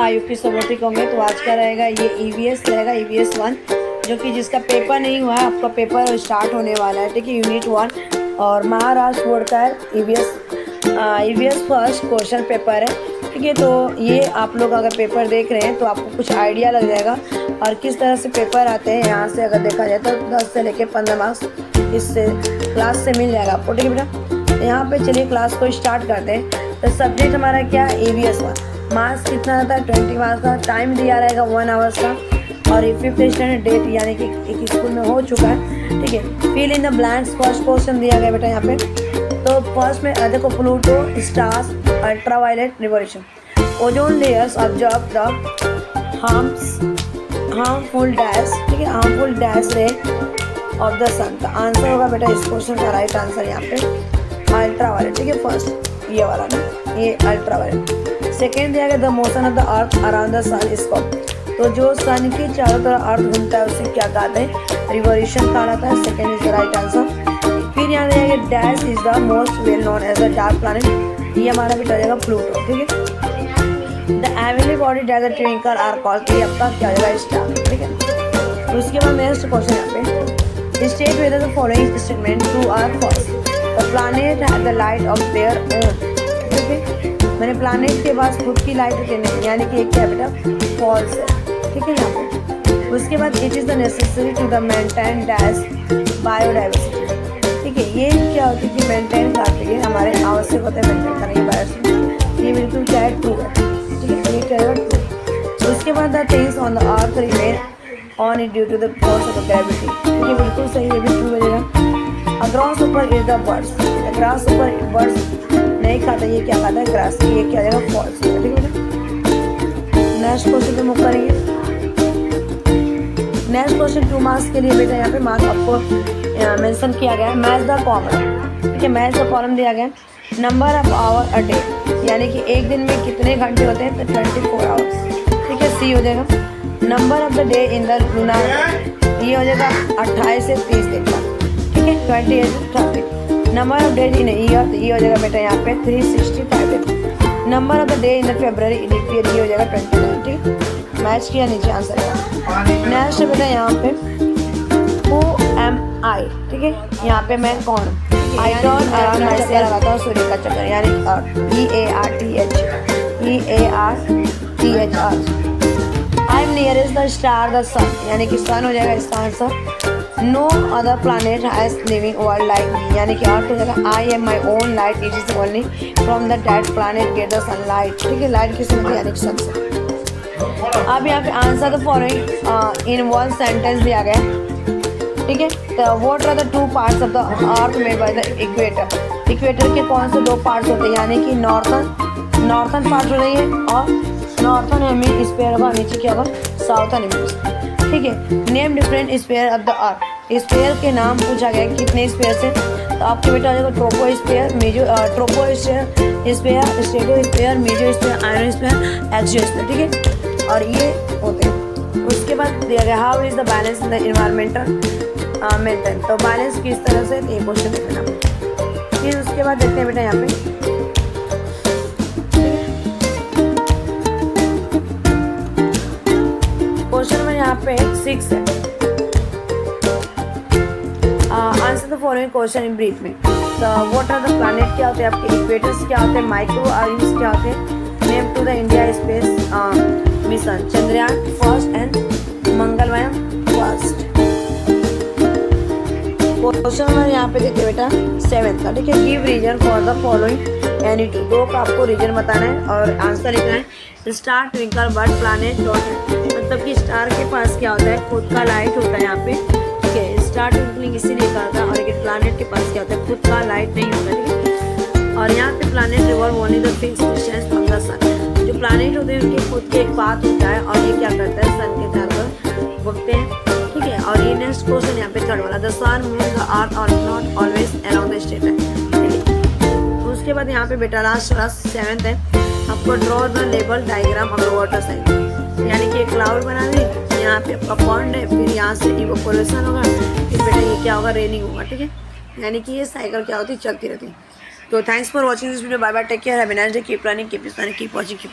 UP robotic होंगे। तो आज का रहेगा ये EVS रहेगा, EVS 1, जो कि जिसका पेपर नहीं हुआ है, आपका पेपर स्टार्ट होने वाला है, ठीक है, यूनिट 1। और महाराष्ट्र बोर्ड का है EVS फर्स्ट क्वेश्चन पेपर है, ठीक है। तो ये आप लोग अगर पेपर देख रहे हैं तो आपको कुछ आइडिया लग जाएगा और किस तरह से पेपर आते हैं। यहाँ से अगर देखा जाए तो 10 से लेकर 15 मार्क्स इससे क्लास से मिल जाएगा आपको, ठीक है बेटा। तो यहाँ पे चलिए क्लास को स्टार्ट करते हैं। तो सब्जेक्ट हमारा क्या है, EVS 1। मार्क्स कितना रहता है, 20 मार्क्स का। टाइम दिया रहेगा 1 आवर्स का। और ये 5th स्टैंडर्ड डेट यानी कि एक स्कूल में हो चुका है, ठीक है। Fill in the blanks, first question दिया गया बेटा यहाँ पे। तो फर्स्ट में देखो, Pluto, stars, ultraviolet revolution, ozone layers observe the harmful dash, ठीक है, harmful dash ray of the sun. का आंसर होगा बेटा इस क्वेश्चन का राइट आंसर यहाँ पे अल्ट्रावायलेट, ठीक है। फर्स्ट ये वाला ना, ये अल्ट्रावायलेट। सेकेंड दिया गया the motion of the earth around the sun is called. तो जो सन के चारों तरफ अर्थ घूमता है उसे क्या कहते हैं, रिवोल्यूशन कहा जाता है। Second is the right answer. फिर यहाँ दिया गया dash is the most well known as the dark planet, ये हमारा बेटा जाएगा प्लूटो, ठीक है। The heavenly body that the twinkle are called, ये आपका क्या हो जाएगा, स्टार, ठीक है। तो उसके बाद नेक्स्ट क्वेश्चन यहाँ पे, state whether the following statement true or false. The planet have the light of their own, ठीक है। मैंने प्लैनेट के पास खुद की लाइट होती नहीं, यानी कि एक क्या बेटा फॉल्स है, ठीक है यहाँ पे। उसके बाद it is the necessary to the maintain dash biodiversity, ठीक है। ये क्या होती है कि मेंटेन करती है, हमारे आवश्यक होते हैं मेंटेन करने की बायोडाइवर्सिटी। ये बिल्कुल क्या है, ट्रू है, ठीक है, ये क्या है, ट्रू। उसके बाद the things on the earth remain on it due to the force of gravity, ठीक है, बिल्कुल सही, ये भी ट्रू बनेगा। A grasshopper is the birds, grasshopper birds नहीं खाता, ये क्या खाता है, ग्रास, ये क्या जाएगा, फॉल्स, ठीक है बेटा। नेक्स्ट क्वेश्चन पे मूव करेंगे। नेक्स्ट क्वेश्चन 2 मार्क्स के लिए बेटा यहाँ पे मार्क्स आपको मेंशन किया गया है। मैच द कॉलम, ठीक है, मैच द कॉलम दिया गया। Number of hour a day, यानी कि एक दिन में कितने घंटे होते हैं, तो 24 आवर्स, ठीक है, सी हो जाएगा। Number of the day in the lunar, ये हो जाएगा 28 से 30 दिन का, ठीक है, 28 से 30। Number of days in year, ये हो जाएगा बेटा यहाँ पे 365 दिन। Number of the day in the February leap year, ये हो जाएगा 29, ठीक है। मैच किया नीचे आंसर है। नेक्स्ट बेटा यहाँ पे हु एम आई, ठीक है, यहाँ पे मैं कौन, I turn around myself, लगाता हूँ सूर्य का चक्कर, यानी EARTH। I am nearest the star the sun, यानी कि सन हो जाएगा इसका answer. No other planet has living world like me, यानी कि अर्थ हो जाएगा I am my own light, it is only from the that planet get the sunlight, ठीक है। लाइट किस में, यानी कि सन से। अब यहाँ पे answer the following in one sentence दिया गया, ठीक है। तो what are the 2 parts of the earth made by the equator. Equator के कौन से 2 पार्ट्स होते हैं, यानी कि नॉर्थन पार्ट हो रही है और नॉर्थन हेमिस्फीयर होगा, नीचे क्या होगा, साउथर्न हेमिस्फीयर, ठीक है। Name different sphere of the earth, sphere के नाम पूछा गया कितने स्फीयर से, तो आपके बेटा आ जाएगा troposphere, troposphere, stratosphere, mesosphere, ionosphere, एक्सियोस्फीयर, ठीक है। और ये होते हैं। उसके बाद दिया गया how is the balance in the environmental maintain, तो बैलेंस किस तरह से, ये क्वेश्चन देखना। फिर उसके बाद देखते हैं बेटा यहाँ पे, क्वेश्चन नंबर यहाँ पे 6 है। Answer the following question in brief में। तो व्हाट आर द प्लैनेट, क्या होते हैं आपके इक्वेटर्स, क्या होते हैं माइक्रो आर्म्स, क्या होते हैं। Name to the India space mission, Chandrayaan first and Mangalyaan first. Question number यहाँ पे देखिए बेटा 7 का, ठीक है। Give reason for the following any two, 2 का आपको रीजन बताना है और आंसर लिखना है। Star, twinkle, bird, planet, dot, मतलब कि स्टार के पास क्या होता है, खुद का लाइट होता है यहाँ पे, ठीक है। स्टार ट्विंकलिंग इसीलिए करता है, और लेकिन प्लैनेट के पास क्या होता है, खुद का लाइट नहीं होता, ठीक है। और यहाँ पे planet revolve only the fixed distance from the sun, जो प्लैनेट होते हैं उनके खुद के एक पाथ होता है और ये क्या करता है, सन के चारों घूमते हैं, ठीक है। और ये नेक्स्ट क्वेश्चन यहाँ पे 3rd वाला, the sun move the earth और not always around the state है, ठीक है। उसके बाद यहाँ पे बेटा लास्ट 7th है, आपको draw the label diagram of the water cycle, यानी कि एक क्लाउड बना दी, यहाँ पे आपका पॉन्ड है, फिर यहाँ से इवेपोरेशन होगा, फिर बेटा ये क्या होगा, रेनिंग होगा, ठीक है। यानी कि ये साइकिल क्या होती है, चलती रहती है। तो thanks for watching this video, bye bye, take care, have a nice day, keep running, keep smiling, keep watching, keep